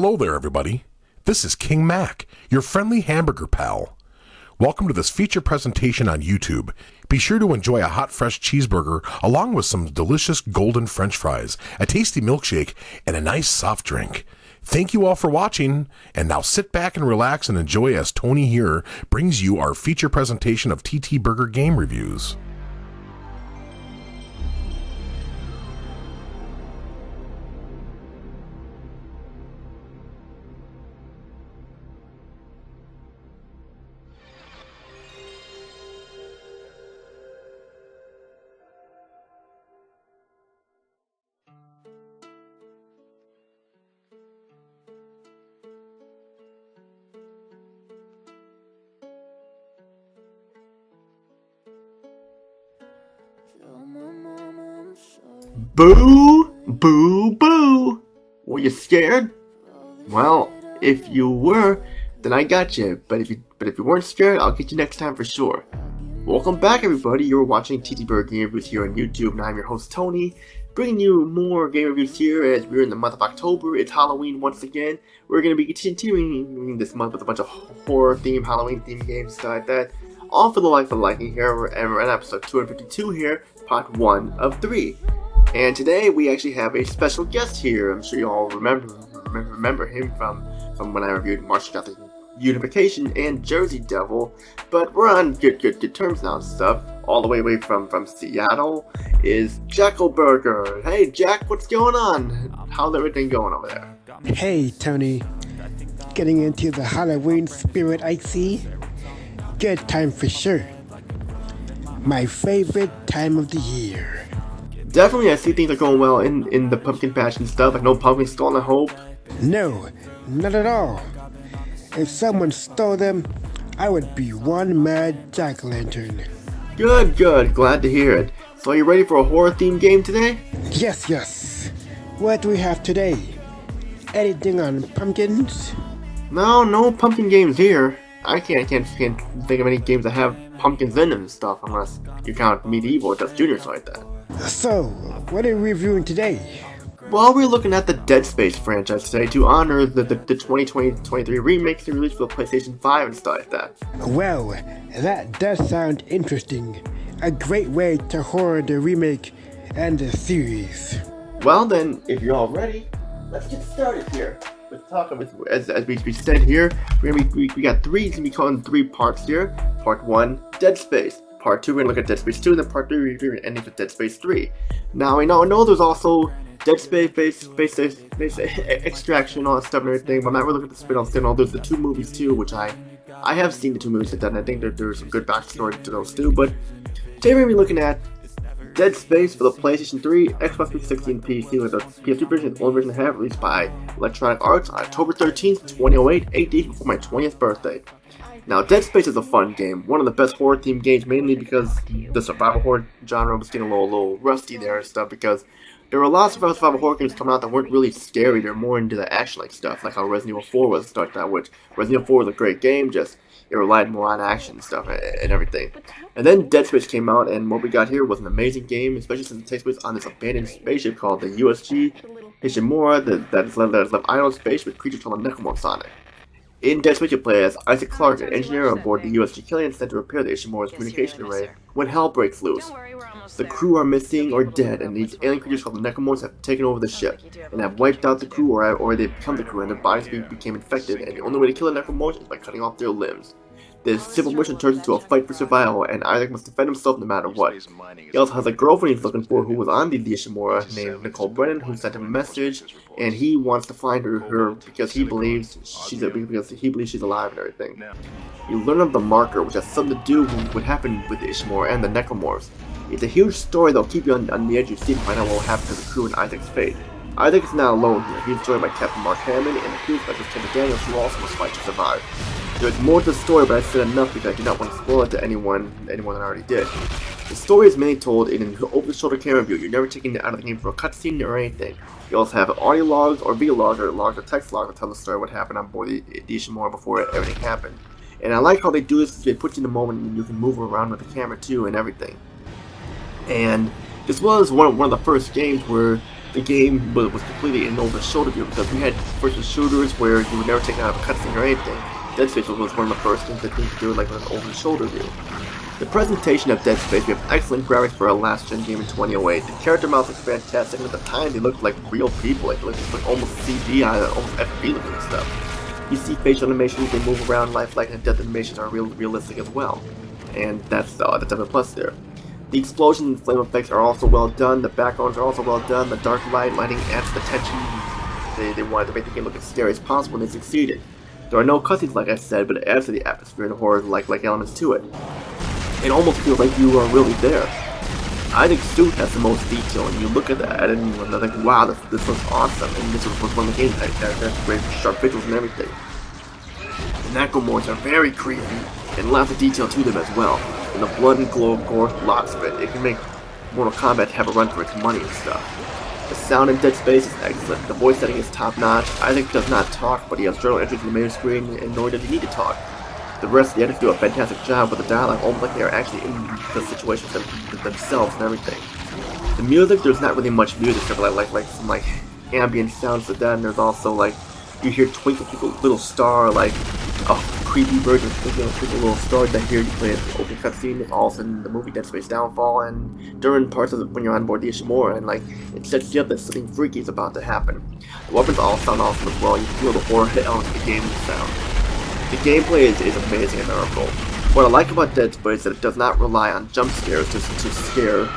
Hello there, everybody. This is King Mac, your friendly hamburger pal. Welcome to this feature presentation on YouTube. Be sure to enjoy a hot, fresh cheeseburger along with some delicious golden French fries, a tasty milkshake, and a nice soft drink. Thank you all for watching, and now sit back and relax and enjoy as Tony here brings you our feature presentation of TTBurger game reviews. Boo! Boo! Boo! Were you scared? Well, if you were, then I got you. But if you weren't scared, I'll get you next time for sure. Welcome back, everybody. You're watching TTBurger game reviews here on YouTube, and I'm your host Tony, bringing you more game reviews here as we're in the month of October. It's Halloween once again. We're going to be continuing this month with a bunch of horror-themed, Halloween-themed games, stuff like that. All for the life of liking here. We're at episode 252 here, part 1 of 3. And today we actually have a special guest here. I'm sure you all remember him from when I reviewed Martial Gothic Unification and Jersey Devil. But we're on good terms now and stuff. All the way away from Seattle is TTBurger. Hey Jack, what's going on? How's everything going over there? Hey Tony, getting into the Halloween spirit I see. Good time for sure. My favorite time of the year. Definitely, I see things are going well in the pumpkin patch and stuff. Like no pumpkin stole, I hope. No, not at all. If someone stole them, I would be one mad jack-o'-lantern. Good. Glad to hear it. So are you ready for a horror-themed game today? Yes. What do we have today? Anything on pumpkins? No pumpkin games here. I can't think of any games that have pumpkins in them and stuff unless you count Medieval or Just Junior like that. So, what are we reviewing today? Well, we're looking at the Dead Space franchise today to honor the 2020-23 remakes released for the PlayStation 5 and stuff like that. Well, that does sound interesting. A great way to horror the remake and the series. Well then, if you're all ready, let's get started here. Let's talk about, as we said here, we got three, gonna be calling 3 parts here. Part 1, Dead Space. Part 2, we're gonna look at Dead Space 2, and then Part 3, we're gonna end with Dead Space 3. Now, I know there's also Dead Space, Space Extraction, all that stuff and everything, but I'm not really looking at the spin-offs. There's the 2 movies too, which I have seen the 2 movies that done. I think that there's some good backstory to those too, but today we're gonna be looking at Dead Space for the PlayStation 3, Xbox 360, and PC, with the PS2 version, the only version I have, released by Electronic Arts on October 13th, 2008, 8 days before my 20th birthday. Now, Dead Space is a fun game, one of the best horror-themed games, mainly because the survival horror genre was getting a little rusty there and stuff, because there were a lot of survival horror games coming out that weren't really scary. They're more into the action-like stuff, like how Resident Evil 4 was, stuff like that, which Resident Evil 4 was a great game, just it relied more on action and stuff and everything. And then Dead Space came out, and what we got here was an amazing game, especially since it takes place on this abandoned spaceship called the USG Ishimura that is left idle in space with creatures called the Necromorphs on it. In Dead Space, you play as Isaac Clarke, an engineer aboard the USG Killian sent to repair the Ishimura's communication array when hell breaks loose. The crew are missing or dead, and these alien creatures called the Necromorphs have taken over the ship and have wiped out the crew, or they become the crew, and their bodies became infected, and the only way to kill the Necromorphs is by cutting off their limbs. This simple mission turns into a fight for survival, and Isaac must defend himself no matter what. He also has a girlfriend he's looking for who was on the Ishimura named Nicole Brennan, who sent him a message, and he wants to find her because he believes she's alive and everything. You learn of the marker, which has something to do with what happened with the Ishimura and the Necromorphs. It's a huge story that'll keep you on the edge of your seat to find out what will happen to the crew and Isaac's fate. Isaac is not alone here. He's joined by Captain Mark Hammond and the crew specialist Kevin Daniels, who also must fight to survive. There's more to the story, but I said enough because I do not want to spoil it to anyone that already did. The story is mainly told in an over-the-shoulder camera view. You're never taking it out of the game for a cutscene or anything. You also have audio logs or video logs or text logs that tell the story of what happened on board the Ishimura before everything happened. And I like how they do this. They put you in the moment and you can move around with the camera too and everything. And this was one of the first games where The game was completely an over-the-shoulder view because we had first shooters where you would never take out of a cutscene or anything. Dead Space was one of the first things that things to do like with an over-the-shoulder view. The presentation of Dead Space, we have excellent graphics for a last-gen game in 2008. The character models look fantastic, and at the time they looked like real people, like almost CGI, almost FB looking and stuff. You see facial animations, they move around lifelike, and death animations are realistic as well. And that's a plus there. The explosions and flame effects are also well done, the backgrounds are also well done, the dark lighting adds the tension. They wanted to make the game look as scary as possible, and they succeeded. There are no cutscenes like I said, but it adds to the atmosphere and horror-like elements to it. It almost feels like you are really there. Isaac's suit has the most detail, and you look at that and you're like, wow, this looks awesome, and this was one of the games that has great sharp visuals and everything. The Necromorphs are very creepy, and lots of detail to them as well. And the blood and gore, lots of it. It can make Mortal Kombat have a run for its money and stuff. The sound in Dead Space is excellent, the voice setting is top notch. Isaac does not talk, but he has journal entries in the main screen, and nor does he need to talk. The rest of the editors do a fantastic job with the dialogue, almost like they are actually in the situations themselves and everything. The music, there's not really much music, except for like some ambient sounds to that, and there's also like, you hear Twinkle Little Star, like a creepy version of Twinkle Little Star that here you play the opening cutscene. It's also in the movie Dead Space Downfall, and during parts of when you're on board the Ishimura, and like, it sets you up that something freaky is about to happen. The weapons all sound awesome as well, you feel the horror elements of the game sound. The gameplay is amazing and memorable. What I like about Dead Space is that it does not rely on jump scares to scare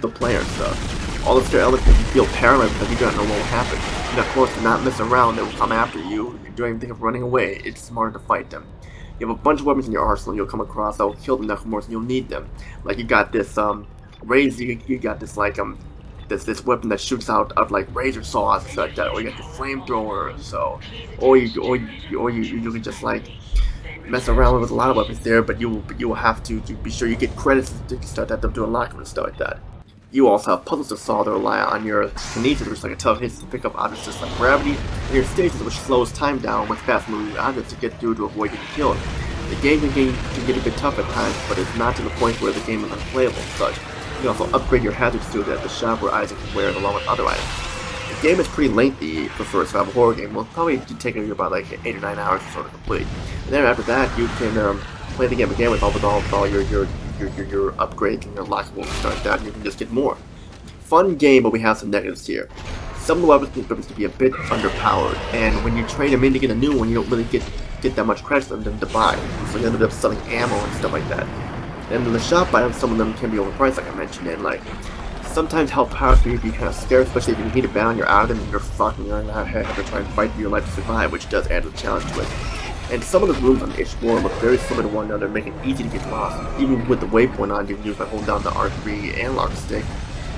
the player and stuff. All the scare elements make you feel paranoid because you don't know what will happen. And of course, do not mess around, they will come after you. If you're doing anything of running away, it's smarter to fight them. You have a bunch of weapons in your arsenal you'll come across that will kill the Necromorphs, and you'll need them. Like you got this razor, you got this like this weapon that shoots out like razor saws and stuff like that, or you got the flamethrower, so or you can just like mess around with a lot of weapons there, but you will have to be sure you get credits to start that to unlock them and stuff like that. You also have puzzles to solve that rely on your kinesis, which is like a telekinesis to pick up objects just like gravity, and your stasis, which slows time down with fast moving objects to get through to avoid getting killed. The game can get a bit tough at times, but it's not to the point where the game is unplayable and such. You can also upgrade your hazard suit at the shop where Isaac can wear it along with other items. The game is pretty lengthy for a survival horror game. Will probably take you about like 8 or 9 hours to sort of complete. And then after that, you can play the game again with all your upgrades and your lockables and stuff like that, and you can just get more. Fun game, but we have some negatives here. Some of the weapons can be a bit underpowered, and when you trade them in to get a new one, you don't really get that much credit for them to buy. So you end up selling ammo and stuff like that. And in the shop items, some of them can be overpriced, like I mentioned, and like sometimes help powers can be kind of scarce, especially if you need a bound, you're out of them, and you're fucking, you're gonna have to try and fight for your life to survive, which does add a challenge to it. And some of the rooms on the Ishimura look very similar to one another, making it easy to get lost. Even with the waypoint on, you can use by holding down the R3 analog stick,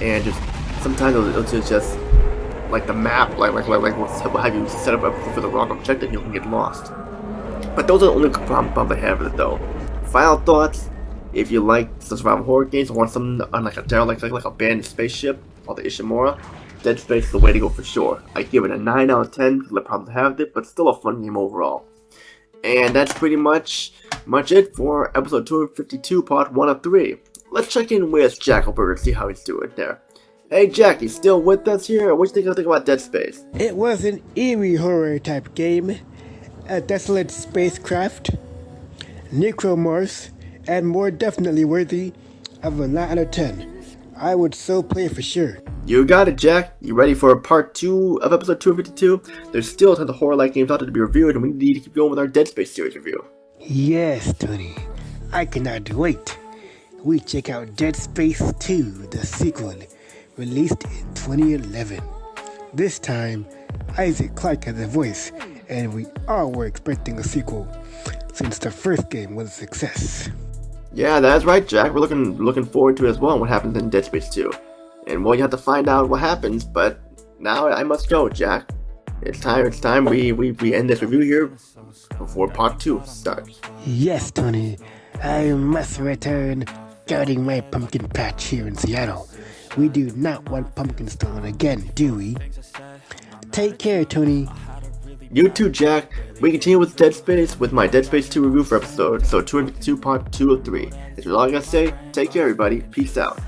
and just sometimes it'll just like the map, like will have you set up for the wrong objective, you can get lost. But those are the only problems I have with it, though. Final thoughts. If you like survival horror games or want something on like a derelict, like a abandoned spaceship or the Ishimura, Dead Space is the way to go for sure. I give it a 9 out of 10 for the problems I have with it, but still a fun game overall. And that's pretty much it for episode 252, part 1 of 3. Let's check in with Jackalburger and see how he's doing there. Hey Jack, you still with us here? What do you think about Dead Space? It was an eerie horror type game, a desolate spacecraft, Necromorphs, and more definitely worthy of a 9 out of 10. I would so play for sure. You got it, Jack. You ready for part 2 of episode 252? There's still tons of horror-like games out there to be reviewed, and we need to keep going with our Dead Space series review. Yes, Tony. I cannot wait. We check out Dead Space 2, the sequel, released in 2011. This time, Isaac Clarke has a voice, and we all were expecting a sequel, since the first game was a success. Yeah, that's right, Jack. We're looking forward to it as well, what happens in Dead Space 2. And well, you have to find out what happens, but now I must go, Jack. It's time we end this review here before part 2 starts. Yes, Tony. I must return guarding my pumpkin patch here in Seattle. We do not want pumpkins stolen again, do we? Take care, Tony. You too, Jack. We continue with Dead Space with my Dead Space 2 review for episode 252 part 2 of 3. As all I gotta say, take care everybody. Peace out.